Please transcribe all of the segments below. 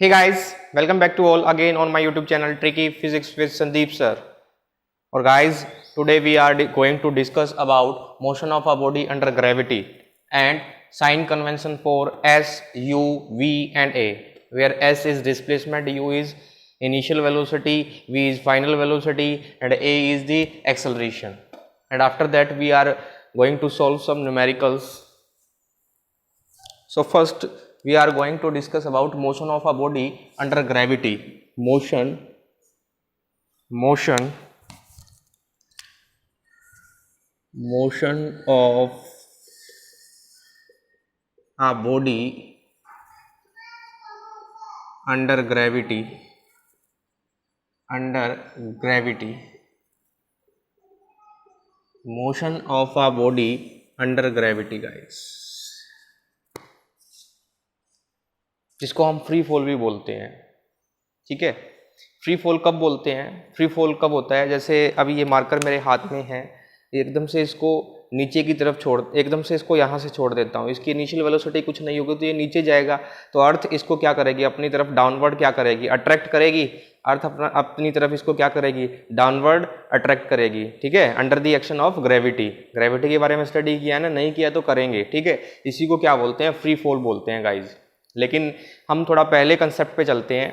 Hey guys, welcome back to all again on my YouTube channel Tricky Physics with Sandeep sir. Or guys, today we are going to discuss about motion of a body under gravity and sign convention for S, U, V and A, where S is displacement, U is initial velocity, V is final velocity and A is the acceleration. And after that we are going to solve some numericals. So first we are going to discuss about motion of a body under gravity. Motion of a body under gravity. Motion of a body under gravity guys, जिसको हम free fall भी बोलते हैं. ठीक है, free fall कब बोलते हैं? फ्री फॉल कब होता है? जैसे अभी ये मार्कर मेरे हाथ में है, एकदम से इसको नीचे की तरफ एकदम से इसको यहाँ से छोड़ देता हूँ, इसकी इनिशियल वेलोसिटी कुछ नहीं होगी तो ये नीचे जाएगा. तो अर्थ इसको क्या करेगी? अपनी तरफ डाउनवर्ड क्या करेगी? अट्रैक्ट करेगी. अर्थ अपनी तरफ इसको क्या करेगी? डाउनवर्ड अट्रैक्ट करेगी. ठीक है, under the action of gravity. Gravity के बारे में स्टडी किया ना? नहीं किया तो करेंगे. ठीक है, इसी को क्या बोलते हैं? फ्री फॉल बोलते हैं गाइज. लेकिन हम थोड़ा पहले कंसेप्ट पे चलते हैं.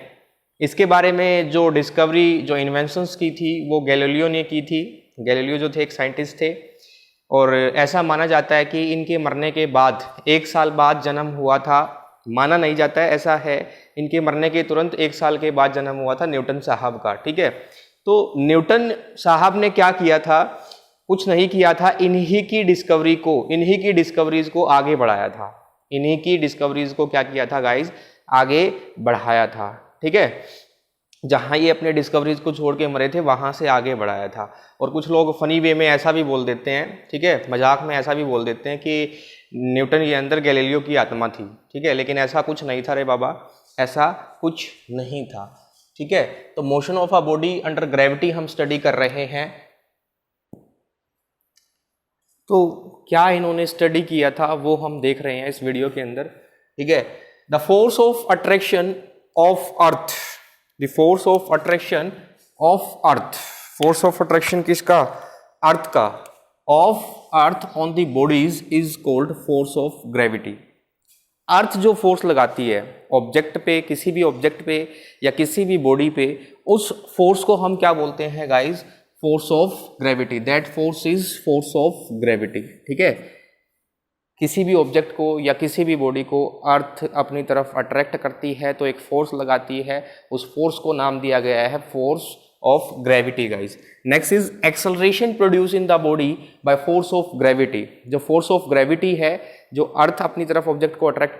इसके बारे में जो डिस्कवरी, जो इन्वेंशंस की थी वो गैलीलियो ने की थी. गैलीलियो जो थे एक साइंटिस्ट थे और ऐसा माना जाता है कि इनके मरने के बाद 1 साल बाद जन्म हुआ था. माना नहीं जाता है, ऐसा है. इनके मरने के तुरंत 1 साल के बाद जन्म हुआ था न्यूटन साहब का. ठीक है, तो न्यूटन साहब ने क्या किया था? कुछ नहीं किया था, इन्हीं की डिस्कवरीज को आगे बढ़ाया था. इन्हीं की डिस्कवरीज को क्या किया था गाइज? आगे बढ़ाया था. ठीक है, जहां ये अपने डिस्कवरीज को छोड़ के मरे थे वहां से आगे बढ़ाया था. और कुछ लोग फनी वे में ऐसा भी बोल देते हैं, ठीक है, मजाक में ऐसा भी बोल देते हैं कि न्यूटन के अंदर गैलीलियो की आत्मा थी. ठीक है, लेकिन ऐसा कुछ नहीं था रे बाबा, ऐसा कुछ नहीं था. ठीक है, तो motion of a body under gravity हम स्टडी कर रहे हैं. तो क्या इन्होंने स्टडी किया था वो हम देख रहे हैं इस वीडियो के अंदर. ठीक है, the force of attraction of earth. The force of attraction of earth. Force of attraction किसका? अर्थ का. Of earth on the bodies is called force of gravity. Earth जो फोर्स लगाती है ऑब्जेक्ट पे, किसी भी ऑब्जेक्ट पे या किसी भी बॉडी पे, उस फोर्स को हम क्या बोलते हैं guys? Force of gravity. That force is force of gravity. ठीक है, किसी भी ऑब्जेक्ट को या किसी भी बॉडी को अर्थ अपनी तरफ अट्रैक्ट करती है तो एक फोर्स लगाती है, उस फोर्स को नाम दिया गया है force of gravity guys. Next is acceleration produce in the body by force of gravity. जो फोर्स ऑफ ग्रेविटी है, जो अर्थ अपनी तरफ ऑब्जेक्ट को अट्रैक्ट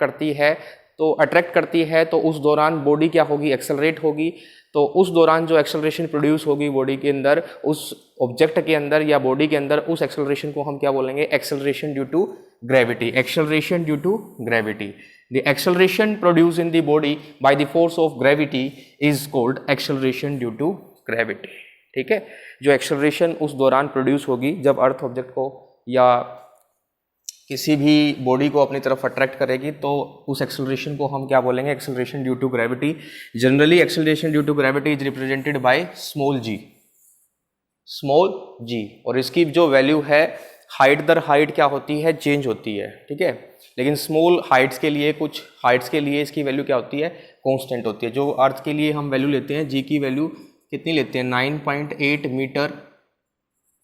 करती है तो उस दौरान बॉडी क्या होगी? एक्सेलरेट होगी. तो उस दौरान जो एक्सेलरेशन प्रोड्यूस होगी बॉडी के अंदर, उस ऑब्जेक्ट के अंदर या बॉडी के अंदर, उस एक्सेलरेशन को हम क्या बोलेंगे? Acceleration due to gravity. Acceleration due to gravity. The acceleration produce in the body by the force of gravity is called acceleration due to gravity. ठीक है, जो एक्सेलरेशन उस दौरान प्रोड्यूस होगी जब अर्थ ऑब्जेक्ट को या किसी भी बॉडी को अपनी तरफ अट्रैक्ट करेगी तो उस एक्सेलरेशन को हम क्या बोलेंगे? Acceleration due to gravity. Generally acceleration due to gravity is represented by small g. और इसकी जो वैल्यू है, हाइट दर हाइट क्या होती है? चेंज होती है. ठीक है, लेकिन स्मॉल हाइट्स के लिए, कुछ हाइट्स के लिए इसकी वैल्यू क्या होती है? कांस्टेंट होती है. जो अर्थ के लिए हम वैल्यू लेते हैं, जी की वैल्यू कितनी लेते हैं? 9.8 मीटर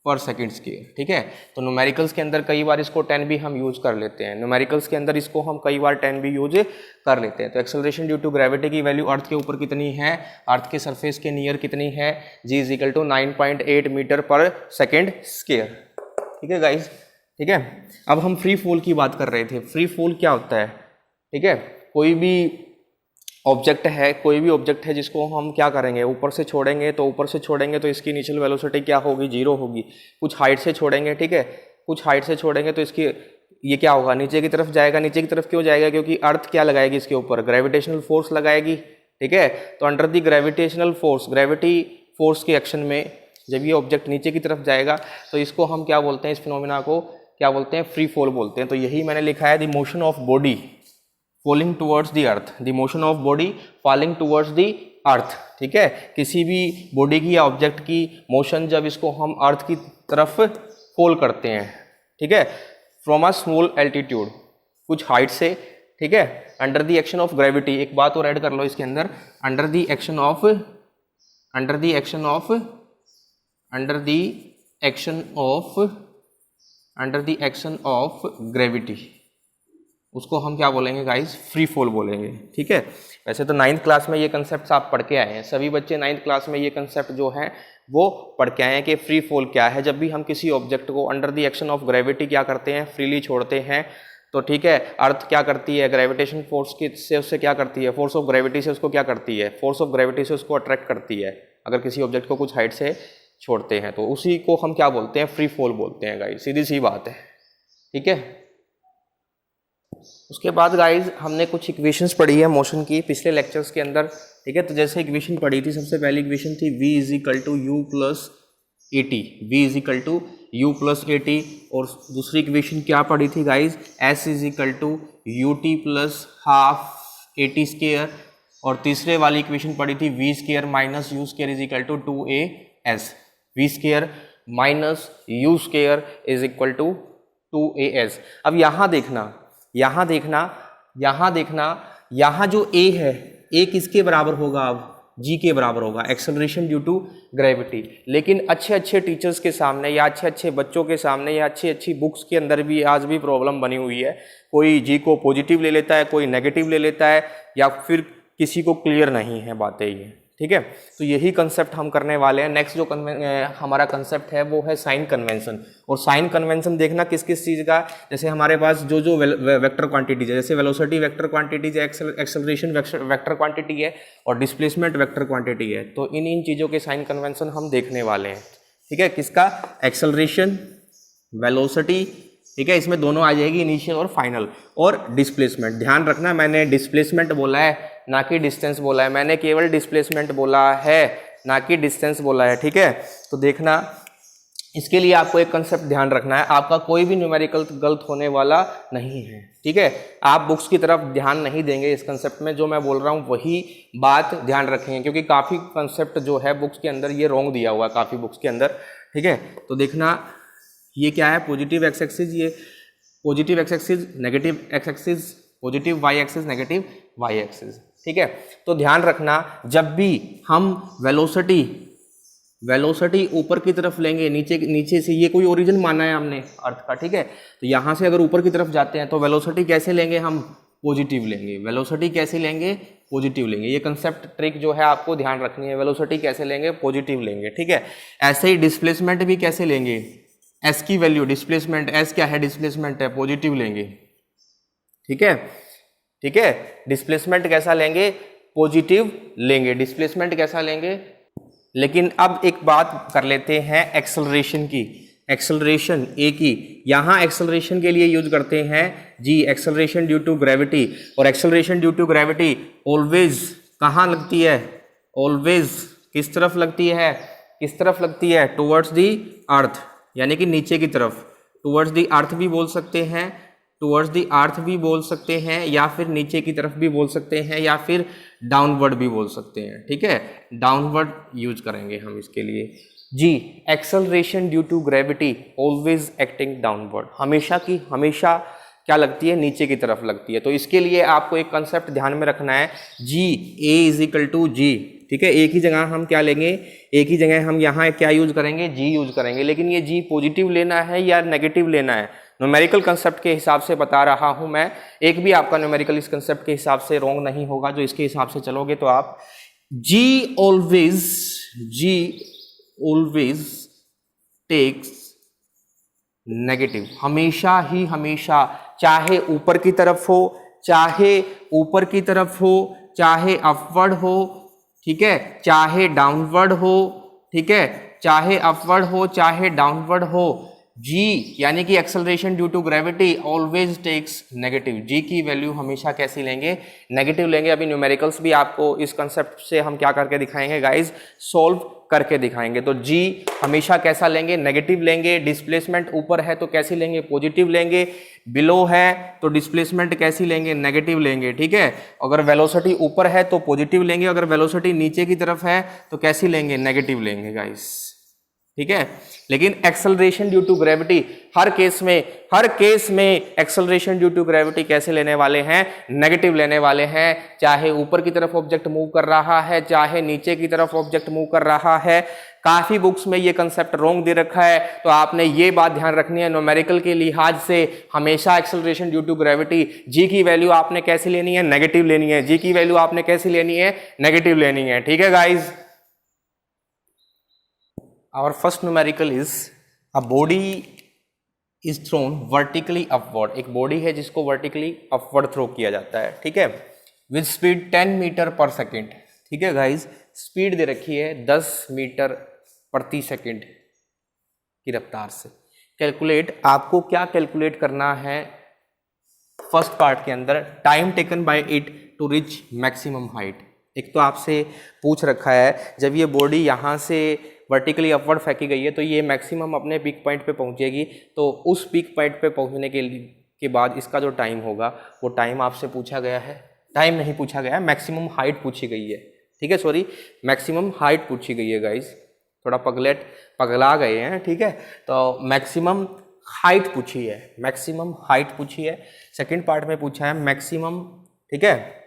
पर सेकेंड स्क्वायर. ठीक है, तो न्यूमेरिकल्स के अंदर कई बार इसको 10 भी हम यूज कर लेते हैं. न्यूमेरिकल्स के अंदर इसको हम कई बार 10 भी यूज कर लेते हैं. तो एक्सेलरेशन ड्यू टू ग्रेविटी की वैल्यू अर्थ के ऊपर कितनी है? अर्थ के सरफेस के नियर कितनी है? जी is equal to 9.8 metre per second square. ठीक है गाइज. ठीक है, अब हम फ्री फॉल की बात कर रहे थे. फ्री फॉल क्या होता है? ठीक है, कोई भी ऑब्जेक्ट है जिसको हम क्या करेंगे? ऊपर से छोड़ेंगे तो इसकी इनिशियल वेलोसिटी क्या होगी? 0 होगी. कुछ हाइट से छोड़ेंगे, ठीक है, कुछ हाइट से छोड़ेंगे तो इसकी ये क्या होगा? नीचे की तरफ जाएगा. नीचे की तरफ क्यों जाएगा? क्योंकि अर्थ क्या लगाएगी इसके ऊपर? ग्रेविटेशनल फोर्स लगाएगी. ठीक है, तो under the gravitational force, gravity force के एक्शन में जब ये ऑब्जेक्ट नीचे की तरफ जाएगा तो इसको हम क्या बोलते हैं? इस फिनोमिना को क्या बोलते हैं? फ्री फॉल बोलते हैं. तो यही मैंने लिखा है, the motion of body falling towards the earth, the motion of body falling towards the earth, ठीक है। किसी भी बॉडी की या ऑब्जेक्ट की मोशन जब इसको हम अर्थ की तरफ फॉल करते हैं, ठीक है, फ्रॉम अ स्मॉल एल्टीट्यूड, कुछ हाइट से, ठीक है, under the action of gravity. एक बात और ऐड कर लो इसके अंदर, under the action of gravity, उसको हम क्या बोलेंगे गाइस, फ्री फॉल बोलेंगे, ठीक है। वैसे तो 9th क्लास में ये कंसेप्ट आप पढ़ के आए हैं, सभी बच्चे 9th क्लास में ये कंसेप्ट जो है वो पढ़ के आए हैं कि फ्री फॉल क्या है। जब भी हम किसी ऑब्जेक्ट को under the action of gravity क्या करते हैं, फ्रीली छोड़ते हैं, तो ठीक है, अर्थ क्या करती है, ग्रेविटेशन फोर्स की से उससे क्या करती है, फोर्स ऑफ ग्रेविटी से उसको क्या करती है, फोर्स ऑफ ग्रेविटी से उसको अट्रैक्ट करती है। अगर किसी ऑब्जेक्ट को कुछ हाइट से छोड़ते हैं तो उसी को हम क्या बोलते हैं, फ्री फॉल बोलते हैं गाइस, सीधी सी बात है, ठीक है। उसके बाद गाइज हमने कुछ इक्वेशंस पढ़ी है मोशन की पिछले लेक्चर्स के अंदर, ठीक है। तो जैसे इक्वेशन पढ़ी थी, सबसे पहली इक्वेशन थी v is equal to u plus a t, v is equal to u plus a t. और दूसरी इक्वेशन क्या पढ़ी थी guys, s is equal to u t plus half a t square. और तीसरे वाली इक्वेशन पढ़ी थी v square minus u square is equal to 2as, v square minus u square is equal to 2as। अब यहाँ देखना, यहाँ जो a है, a किसके बराबर होगा, अब g के बराबर होगा, एक्सेलरेशन ड्यू टू ग्रेविटी। लेकिन अच्छे टीचर्स के सामने या अच्छे बच्चों के सामने या अच्छी बुक्स के अंदर भी आज भी प्रॉब्लम बनी हुई है, कोई g को पॉजिटिव ले लेता है, कोई नेगेटिव ले लेता है, या फिर किसी को क्लियर नहीं है बातें ये, ठीक है। तो यही कंसेप्ट हम करने वाले हैं। नेक्स्ट जो हमारा कंसेप्ट है वो है साइन कन्वेंशन। और साइन कन्वेंशन देखना किस किस चीज़ का, जैसे हमारे पास जो वेक्टर क्वांटिटीज है, जैसे वेलोसिटी वेक्टर क्वांटिटीज है, एक्सेलरेशन वेक्टर क्वांटिटी है, और डिस्प्लेसमेंट वेक्टर क्वांटिटी है। तो इन चीज़ों के साइन कन्वेंशन हम देखने वाले हैं, ठीक है। किसका, एक्सेलरेशन, वेलोसिटी, ठीक है, इसमें दोनों आ जाएगी, इनिशियल और फाइनल। और डिस्प्लेसमेंट, ध्यान रखना मैंने डिस्प्लेसमेंट बोला है ना कि डिस्टेंस बोला है, मैंने केवल डिस्प्लेसमेंट बोला है ना कि डिस्टेंस बोला है, ठीक है। तो देखना, इसके लिए आपको एक कंसेप्ट ध्यान रखना है, आपका कोई भी न्यूमेरिकल गलत होने वाला नहीं है, ठीक है। आप बुक्स की तरफ ध्यान नहीं देंगे इस कंसेप्ट में, जो मैं बोल रहा हूँ वही बात ध्यान रखेंगे, क्योंकि काफ़ी कंसेप्ट जो है बुक्स के अंदर ये रॉन्ग दिया हुआ है, काफ़ी बुक्स के अंदर, ठीक है। तो देखना, ये क्या है, पॉजिटिव एक्स एक्सिस, ये positive x axis, negative x axis, positive y axis, negative y axis, ठीक है। तो ध्यान रखना, जब भी हम वेलोसिटी ऊपर की तरफ लेंगे, नीचे से, ये कोई ओरिजिन माना है हमने अर्थ का, ठीक है। तो यहाँ से अगर ऊपर की तरफ जाते हैं तो वेलोसिटी कैसे लेंगे हम, पॉजिटिव लेंगे। वेलोसिटी कैसे लेंगे, पॉजिटिव लेंगे। ये कंसेप्ट ट्रिक जो है आपको ध्यान रखनी है, वेलोसिटी कैसे लेंगे, पॉजिटिव लेंगे, ठीक है। ऐसे ही डिस्प्लेसमेंट भी कैसे लेंगे, एस की वैल्यू, डिस्प्लेसमेंट, एस क्या है, डिस्प्लेसमेंट है, पॉजिटिव लेंगे, ठीक है, ठीक है। डिस्प्लेसमेंट कैसा लेंगे, पॉजिटिव लेंगे, डिस्प्लेसमेंट कैसा लेंगे। लेकिन अब एक बात कर लेते हैं एक्सेलरेशन की, एक्सेलरेशन ए की। यहाँ एक्सेलरेशन के लिए यूज करते हैं जी, एक्सेलरेशन ड्यू टू ग्रेविटी। और acceleration due to gravity always कहाँ लगती है, ऑलवेज किस तरफ लगती है, टुवर्ड्स दी अर्थ, यानी कि नीचे की तरफ। टुवर्ड्स दी अर्थ भी बोल सकते हैं, टुवर्ड्स दी अर्थ भी बोल सकते हैं, या फिर नीचे की तरफ भी बोल सकते हैं, या फिर डाउनवर्ड भी बोल सकते हैं, ठीक है। डाउनवर्ड यूज करेंगे हम इसके लिए g. Acceleration due to gravity always acting downward, हमेशा क्या लगती है, नीचे की तरफ लगती है। तो इसके लिए आपको एक कंसेप्ट ध्यान में रखना है, जी ए इज इक्वल टू जी, ठीक है। एक ही जगह हम क्या लेंगे, एक ही जगह हम यहाँ क्या यूज करेंगे, जी यूज करेंगे। लेकिन ये जी पॉजिटिव लेना है या नेगेटिव लेना है, न्यूमेरिकल कंसेप्ट के हिसाब से बता रहा हूं मैं। एक भी आपका न्यूमेरिकल इस कंसेप्ट के हिसाब से रॉन्ग नहीं होगा, जो इसके हिसाब से चलोगे तो आप जी ऑलवेज टेक्स नेगेटिव, हमेशा, चाहे ऊपर की तरफ हो, चाहे अपवर्ड हो, ठीक है, चाहे डाउनवर्ड हो, ठीक है, चाहे अपवर्ड हो, चाहे डाउनवर्ड हो, जी यानी कि acceleration due to gravity always takes negative, G की वैल्यू हमेशा कैसी लेंगे, नेगेटिव लेंगे। अभी न्यूमेरिकल्स भी आपको इस कंसेप्ट से हम क्या करके दिखाएंगे गाइज, सॉल्व करके दिखाएंगे। तो जी हमेशा कैसा लेंगे, नेगेटिव लेंगे। डिस्प्लेसमेंट ऊपर है तो कैसी लेंगे, पॉजिटिव लेंगे। बिलो है तो डिस्प्लेसमेंट कैसी लेंगे, नेगेटिव लेंगे, ठीक है। अगर वेलोसिटी ऊपर है तो पॉजिटिव लेंगे, अगर वेलोसिटी नीचे की तरफ है तो कैसी लेंगे, नेगेटिव लेंगे गाइस, ठीक है। लेकिन एक्सेलरेशन ड्यू टू ग्रेविटी हर केस में एक्सेलरेशन ड्यू टू ग्रेविटी कैसे लेने वाले हैं, नेगेटिव लेने वाले हैं। चाहे ऊपर की तरफ ऑब्जेक्ट मूव कर रहा है, चाहे नीचे की तरफ ऑब्जेक्ट मूव कर रहा है। काफी बुक्स में ये कंसेप्ट रॉन्ग दे रखा है, तो आपने ये बात ध्यान रखनी है, न्यूमेरिकल के लिहाज से हमेशा acceleration due to gravity G की वैल्यू आपने कैसी लेनी है, नेगेटिव लेनी है। जी की वैल्यू आपने कैसी लेनी है, नेगेटिव लेनी है, ठीक है guys. Our first numerical is a body is thrown vertically upward। एक बॉडी है जिसको वर्टिकली अपवर्ड थ्रो किया जाता है, ठीक है, with speed 10 metre per second, ठीक है गाइज। स्पीड दे रखी है 10 मीटर प्रति सेकेंड की रफ्तार से। कैलकुलेट, आपको क्या कैलकुलेट करना है फर्स्ट पार्ट के अंदर, time taken by it to reach maximum height. एक तो आपसे पूछ रखा है जब ये बॉडी यहाँ से वर्टिकली अपवर्ड फेंकी गई है तो ये मैक्सिमम अपने पीक पॉइंट पे पहुँचेगी, तो उस पीक पॉइंट पे पहुँचने के बाद इसका जो टाइम होगा वो टाइम आपसे पूछा गया है। टाइम नहीं पूछा गया है, मैक्सिमम हाइट पूछी गई है, ठीक है, सॉरी मैक्सिमम हाइट पूछी गई है गाइज, थोड़ा पगला गए हैं, ठीक है। तो मैक्सिमम हाइट पूछी है, मैक्सिमम हाइट पूछी है। सेकेंड पार्ट में पूछा है मैक्सिमम, ठीक है,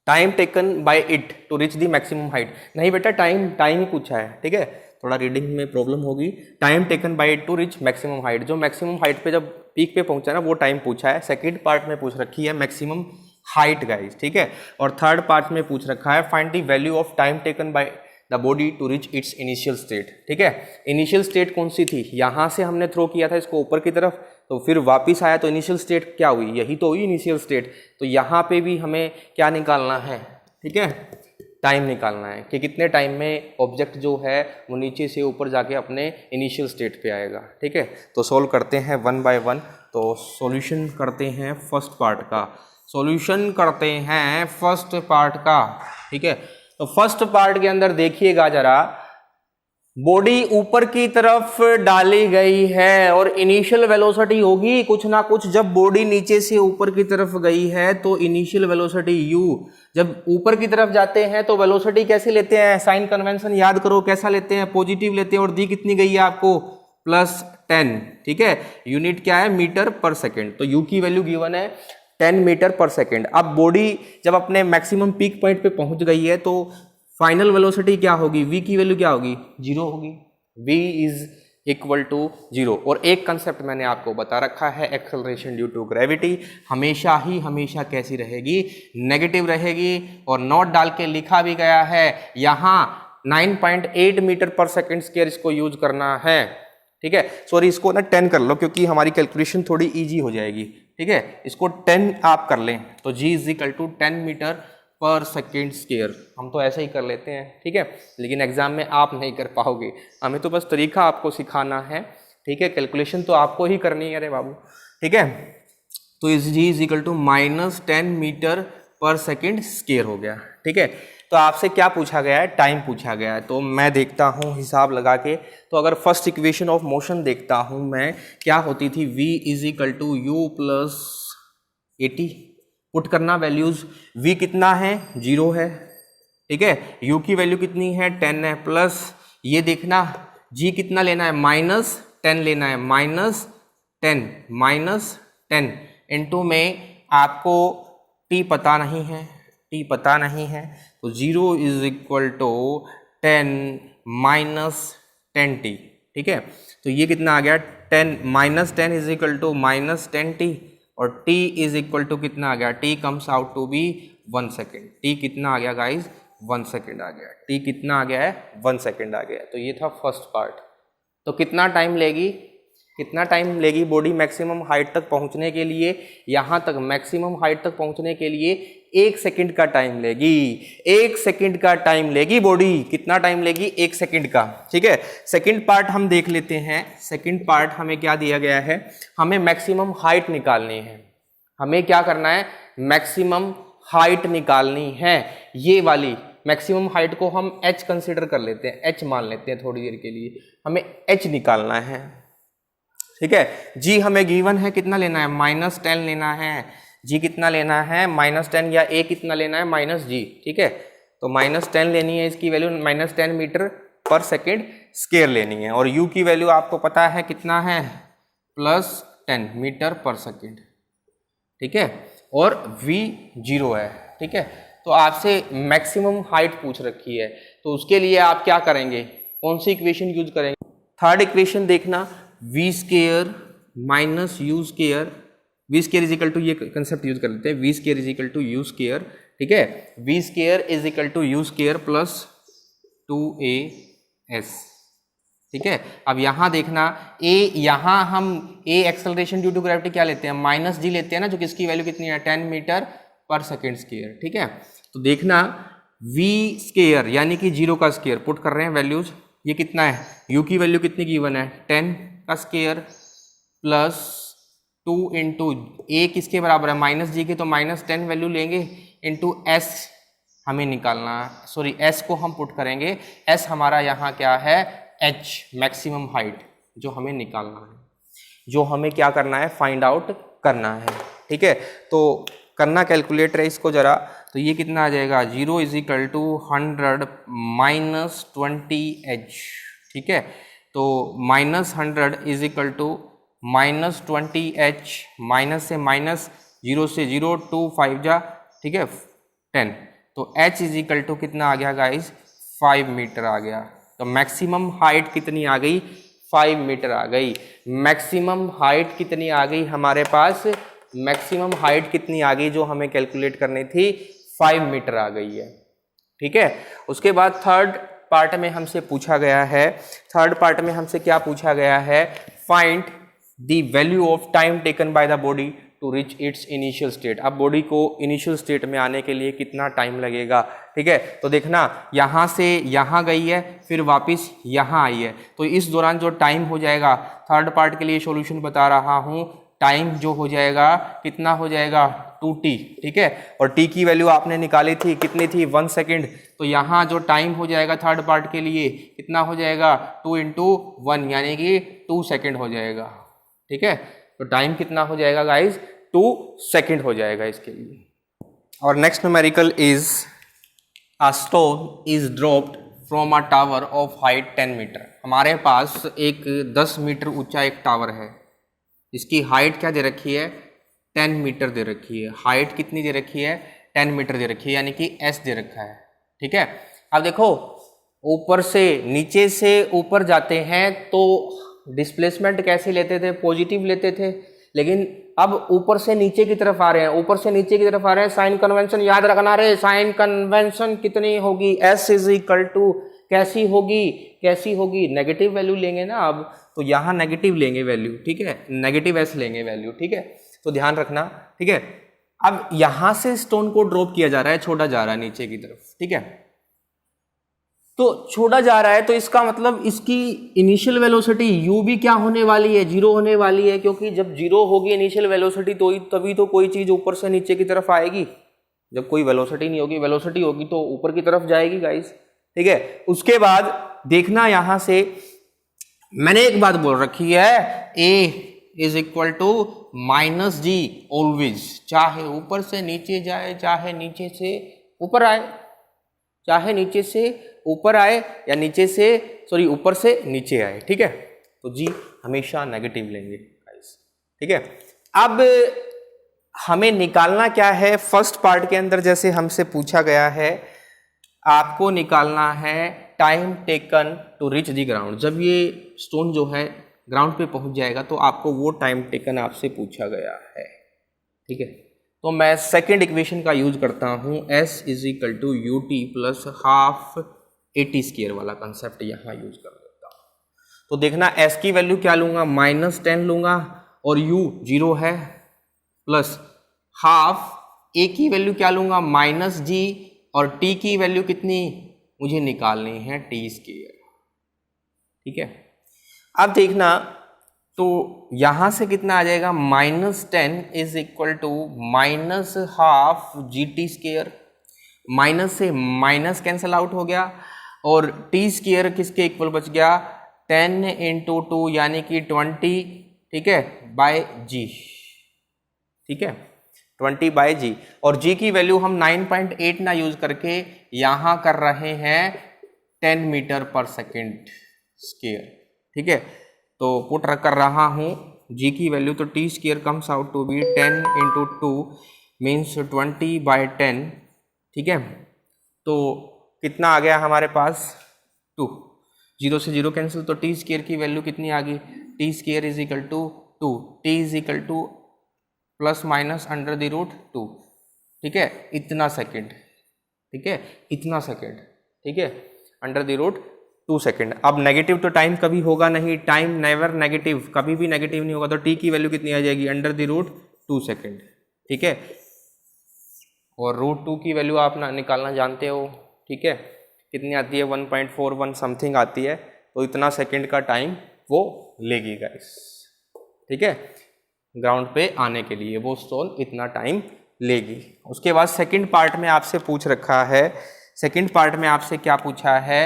time taken by it to reach the maximum height. नहीं बेटा, टाइम ही पूछा है, ठीक है, थोड़ा रीडिंग में प्रॉब्लम होगी। Time taken by it to reach maximum height, जो मैक्सिमम हाइट पे जब पीक पे पहुंचा ना वो टाइम पूछा है। सेकंड पार्ट में पूछ रखी है मैक्सिमम हाइट गाइस, ठीक है। और थर्ड पार्ट में पूछ रखा है find the value of time taken by the body to reach its initial state, ठीक है। इनिशियल स्टेट कौन सी थी, यहां से हमने थ्रो किया था इसको ऊपर की तरफ, तो फिर वापिस आया तो इनिशियल स्टेट क्या हुई, यही तो हुई इनिशियल स्टेट। तो यहाँ पे भी हमें क्या निकालना है, ठीक है, टाइम निकालना है कि कितने टाइम में ऑब्जेक्ट जो है वो नीचे से ऊपर जाके अपने इनिशियल स्टेट पे आएगा, ठीक है। तो सोल्व करते हैं वन बाय वन। तो सॉल्यूशन करते हैं फर्स्ट पार्ट का, सॉल्यूशन करते हैं फर्स्ट पार्ट का, ठीक है। तो फर्स्ट पार्ट के अंदर देखिएगा जरा, बॉडी ऊपर की तरफ डाली गई है और इनिशियल वेलोसिटी होगी कुछ ना कुछ। जब बॉडी नीचे से ऊपर की तरफ गई है तो इनिशियल वेलोसिटी u, जब ऊपर की तरफ जाते हैं तो वेलोसिटी कैसे लेते हैं, साइन कन्वेंशन याद करो, कैसा लेते हैं, पॉजिटिव लेते हैं। और दी कितनी गई है आपको, +10, ठीक है। यूनिट क्या है, मीटर पर सेकेंड। तो u की वैल्यू गिवन है 10 मीटर पर सेकेंड। अब बॉडी जब अपने मैक्सिमम पीक पॉइंट पे पहुंच गई है तो फाइनल वेलोसिटी क्या होगी, v की वैल्यू क्या होगी, 0 होगी। v is equal to 0। और एक कंसेप्ट मैंने आपको बता रखा है, एक्सेलरेशन ड्यू टू ग्रेविटी हमेशा कैसी रहेगी, नेगेटिव रहेगी। और नोट डाल के लिखा भी गया है यहाँ 9.8 मीटर पर सेकेंड स्क्वायर इसको यूज करना है, ठीक है। सॉरी, इसको ना 10 कर लो क्योंकि हमारी कैलकुलेशन थोड़ी ईजी हो जाएगी, ठीक है। इसको 10 आप कर लें तो g is equal to 10 metre per second square. हम तो ऐसे ही कर लेते हैं, ठीक है, लेकिन एग्जाम में आप नहीं कर पाओगे। हमें तो बस तरीका आपको सिखाना है, ठीक है, कैलकुलेशन तो आपको ही करनी है अरे बाबू, ठीक है। तो इस जी is equal to -10 metre per second square हो गया, ठीक है। तो आपसे क्या पूछा गया है, टाइम पूछा गया है। तो मैं देखता हूँ हिसाब लगा के, तो अगर फर्स्ट इक्वेशन ऑफ मोशन देखता हूँ मैं, क्या होती थी, v is equal to u plus 80 put करना वैल्यूज। v कितना है, 0 है, ठीक है। u की वैल्यू कितनी है, 10 है, प्लस ये देखना g कितना लेना है, -10 लेना है, -10 इनटू में आपको t पता नहीं है, तो 0 इज इक्वल टू 10 -10t, ठीक है। तो ये कितना आ गया, 10 इज इक्वल टू -10t और t इज इक्वल टू कितना आ गया, t comes out to be 1 second. t कितना आ गया गाइज, 1 सेकेंड आ गया। t कितना आ गया है, 1 सेकेंड आ गया। तो ये था फर्स्ट पार्ट। तो कितना टाइम लेगी बॉडी मैक्सिमम हाइट तक पहुंचने के लिए, यहाँ तक मैक्सिमम हाइट तक पहुंचने के लिए 1 सेकंड का टाइम लेगी, 1 सेकंड का टाइम लेगी बॉडी। कितना टाइम लेगी? 1 सेकंड का। ठीक है, सेकंड पार्ट हम देख लेते हैं। सेकंड पार्ट हमें क्या दिया गया है? हमें मैक्सिमम हाइट निकालनी है। हमें क्या करना है? मैक्सिमम हाइट निकालनी है। ये वाली मैक्सिमम हाइट को हम h कंसिडर कर लेते हैं, h मान लेते हैं थोड़ी देर के लिए। हमें h निकालना है। ठीक है, g हमें गिवन है, कितना लेना है? -10 लेना है। g कितना लेना है? -10, या a कितना लेना है? -g। ठीक है, तो -10 लेनी है, इसकी value -10 metre per second square लेनी है। और u की वैल्यू आपको पता है कितना है? +10 मीटर पर सेकेंड। ठीक है, और v 0 है। ठीक है, तो आपसे मैक्सिमम हाइट पूछ रखी है, तो उसके लिए आप क्या करेंगे? कौन सी इक्वेशन यूज करेंगे? थर्ड इक्वेशन देखना, v square minus u square. v square is equal to, ये कंसेप्ट यूज कर लेते हैं, v square is equal to u square. ठीक है, v square is equal to u square plus 2as। ठीक है, अब यहां देखना a, यहां हम a acceleration due to gravity क्या लेते हैं? -g लेते हैं ना, जो किसकी वैल्यू कितनी है? 10 मीटर पर सेकेंड स्क्वायर। ठीक है, तो देखना v स्क्वायर यानी कि 0 का स्क्वायर पुट कर रहे हैं वैल्यूज। ये कितना है? u की वैल्यू कितनी गिवन है? 10 का स्क्वायर प्लस 2 इंटू a किसके बराबर है? -g के, तो -10 वैल्यू लेंगे इंटू s हमें निकालना है। सॉरी, s को हम पुट करेंगे। s हमारा यहाँ क्या है? h मैक्सिमम हाइट, जो हमें निकालना है, जो हमें क्या करना है? फाइंड आउट करना है। ठीक है, तो करना कैलकुलेटर है इसको जरा, तो ये कितना आ जाएगा? 0 इज इक्वल टू 100 -20h। ठीक है, तो -100 is equal to -20h, minus से माइनस, 0 से 0, 2 5 जा, ठीक है 10, तो h इज इक्वल टू कितना आ गया गाइज? 5 मीटर आ गया। तो मैक्सिमम हाइट कितनी आ गई? 5 मीटर आ गई। मैक्सिमम हाइट कितनी आ गई हमारे पास? मैक्सिमम हाइट कितनी आ गई जो हमें कैलकुलेट करनी थी? 5 मीटर आ गई है। ठीक है, उसके बाद थर्ड पार्ट में हमसे पूछा गया है, थर्ड पार्ट में हमसे क्या पूछा गया है? Find the value of time taken by the body to reach its initial state. अब बॉडी को इनिशियल स्टेट में आने के लिए कितना टाइम लगेगा? ठीक है, तो देखना यहाँ से यहाँ गई है, फिर वापस यहाँ आई है, तो इस दौरान जो टाइम हो जाएगा, थर्ड पार्ट के लिए सॉल्यूशन बता रहा हूँ, टाइम जो हो जाएगा कितना हो जाएगा? 2t। ठीक है, और t की वैल्यू आपने निकाली थी, कितनी थी? 1 सेकेंड। तो यहाँ जो टाइम हो जाएगा थर्ड पार्ट के लिए कितना हो जाएगा? 2 इंटू 1 यानी कि 2 सेकेंड हो जाएगा। ठीक है, तो टाइम कितना हो जाएगा गाइज? 2 सेकेंड हो जाएगा इसके लिए। और next numerical is a stone is dropped from a tower of height 10 metre. हमारे पास एक 10 मीटर ऊंचा एक टावर है, इसकी हाइट क्या दे रखी है? 10 मीटर दे रखी है। हाइट कितनी दे रखी है? 10 मीटर दे रखी है, यानी कि s दे रखा है। ठीक है, अब देखो ऊपर से नीचे से ऊपर जाते हैं तो डिस्प्लेसमेंट कैसे लेते थे? पॉजिटिव लेते थे, लेकिन अब ऊपर से नीचे की तरफ आ रहे हैं, ऊपर से नीचे की तरफ आ रहे हैं, साइन कन्वेंशन याद रखना रे। साइन कन्वेंशन कितनी होगी? s इज इक्वल टू कैसी होगी? कैसी होगी? नेगेटिव वैल्यू लेंगे ना अब, तो यहाँ नेगेटिव लेंगे वैल्यू। ठीक है, नेगेटिव s लेंगे वैल्यू। ठीक है, तो ध्यान रखना। ठीक है, अब यहाँ से स्टोन को ड्रॉप किया जा रहा है, छोड़ा जा रहा है नीचे की तरफ। ठीक है, तो छोड़ा जा रहा है, तो इसका मतलब इसकी इनिशियल वेलोसिटी u भी क्या होने वाली है? 0 होने वाली है, क्योंकि जब 0 होगी इनिशियल वेलोसिटी तो तभी तो कोई चीज ऊपर से नीचे की तरफ आएगी। जब कोई वेलोसिटी नहीं होगी, वेलोसिटी होगी तो ऊपर की तरफ जाएगी गाइस। ठीक है, उसके बाद देखना यहां से मैंने एक बात बोल रखी है, a is equal to -g always, चाहे ऊपर से नीचे जाए, चाहे नीचे से ऊपर आए, चाहे नीचे से ऊपर आए या नीचे से सॉरी ऊपर से नीचे आए। ठीक है, तो जी हमेशा नेगेटिव लेंगे गाइस। ठीक है, अब हमें निकालना क्या है? फर्स्ट पार्ट के अंदर जैसे हमसे पूछा गया है, आपको निकालना है time taken to reach the ground. जब ये स्टोन जो है ग्राउंड पे पहुंच जाएगा तो आपको वो टाइम टेकन आपसे पूछा गया है। ठीक है, तो मैं सेकेंड इक्वेशन का यूज करता हूं, s is equal to u t plus half AT square वाला कंसेप्ट यहाँ यूज कर देता हूं। तो देखना s की वैल्यू क्या लूंगा? -10 लूंगा, और u 0 है, प्लस हाफ ए की वैल्यू क्या लूँगा माइनस जी, और टी की वैल्यू कितनी मुझे निकालनी है टी स्क्वायर। ठीक है, अब देखना तो यहाँ से कितना आ जाएगा -10 is equal to -½ g t square. Minus से माइनस कैंसल आउट हो गया और टी स्क्वायर किसके इक्वल बच गया 10 × 2 यानी कि 20, ठीक है, बाय जी। ठीक है, 20 बाय जी, और जी की वैल्यू हम 9.8 ना यूज करके यहाँ कर रहे हैं 10 मीटर पर सेकेंड स्क्वायर। ठीक है, तो पुट कर रहा हूँ जी की वैल्यू, तो T square comes out to be 10 × 2 means 20 by 10। ठीक है, तो कितना आ गया हमारे पास 2, 0 से 0 कैंसिल, तो टी स्क्वायर की वैल्यू कितनी आ गई t square is equal to 2, t is equal to ±√2। ठीक है, इतना सेकेंड। ठीक है, इतना सेकेंड। ठीक है, √2 सेकेंड। अब नेगेटिव तो टाइम कभी होगा नहीं, टाइम नेवर नेगेटिव, कभी भी नेगेटिव नहीं होगा, तो टी की वैल्यू कितनी आ जाएगी √2 सेकेंड। ठीक है, और √2 की वैल्यू आप निकालना जानते हो। ठीक है, कितनी आती है 1.41 समथिंग आती है, तो इतना सेकेंड का टाइम वो लेगी गाइस। ठीक है, ग्राउंड पे आने के लिए वो स्टोन इतना टाइम लेगी। उसके बाद सेकंड पार्ट में आपसे पूछ रखा है, सेकंड पार्ट में आपसे क्या पूछा है,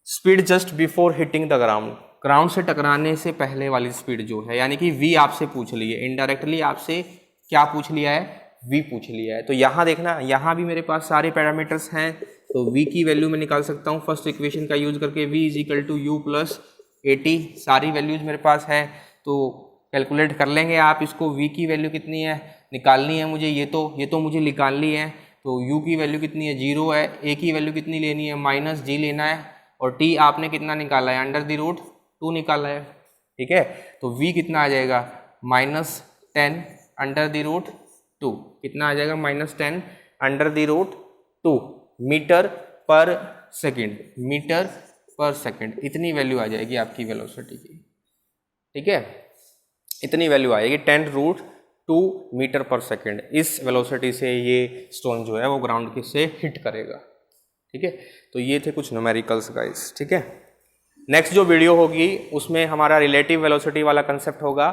speed just before hitting the ground, ground से टकराने से पहले वाली स्पीड जो है, यानी कि v आपसे पूछ ली है, इनडायरेक्टली आपसे क्या पूछ लिया है v पूछ लिया है। तो यहाँ देखना, यहाँ भी मेरे पास सारे पैरामीटर्स हैं, तो v की वैल्यू मैं निकाल सकता हूँ फर्स्ट इक्वेशन का यूज करके, v is equal to u plus 80, सारी वैल्यूज मेरे पास है, तो कैलकुलेट कर लेंगे आप इसको। v की वैल्यू कितनी है निकालनी है मुझे, ये तो मुझे निकालनी है, तो u की वैल्यू कितनी है 0 है, a की वैल्यू कितनी लेनी है -g लेना है, और t आपने कितना निकाला है √2 निकाला है। ठीक है, तो v कितना आ जाएगा -10 √2, कितना आ जाएगा -10 √2 metre per second, metre per second, इतनी वैल्यू आ जाएगी आपकी वेलोसिटी की। ठीक है, इतनी वैल्यू आएगी 10√2 मीटर पर सेकेंड। इस वेलोसिटी से ये स्टोन जो है वो ग्राउंड से हिट करेगा। ठीक है, तो ये थे कुछ न्यूमेरिकल्स गाइस। ठीक है, नेक्स्ट जो वीडियो होगी उसमें हमारा रिलेटिव वेलोसिटी वाला कंसेप्ट होगा।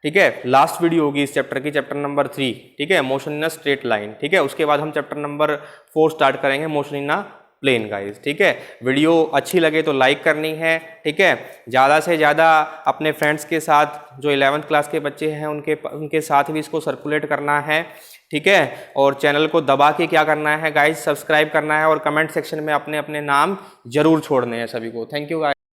ठीक है, लास्ट वीडियो होगी इस चैप्टर की, चैप्टर नंबर 3। ठीक है, motion in a straight line. ठीक है, उसके बाद हम चैप्टर नंबर 4 स्टार्ट करेंगे, motion in a plane guys. ठीक है, वीडियो अच्छी लगे तो लाइक करनी है। ठीक है, ज़्यादा से ज़्यादा अपने फ्रेंड्स के साथ, जो 11th क्लास के बच्चे हैं उनके साथ भी इसको सर्कुलेट करना है। ठीक है, और चैनल को दबा के क्या करना है गाइस, सब्सक्राइब करना है, और कमेंट सेक्शन में अपने अपने नाम जरूर छोड़ने हैं सभी को। Thank you guys.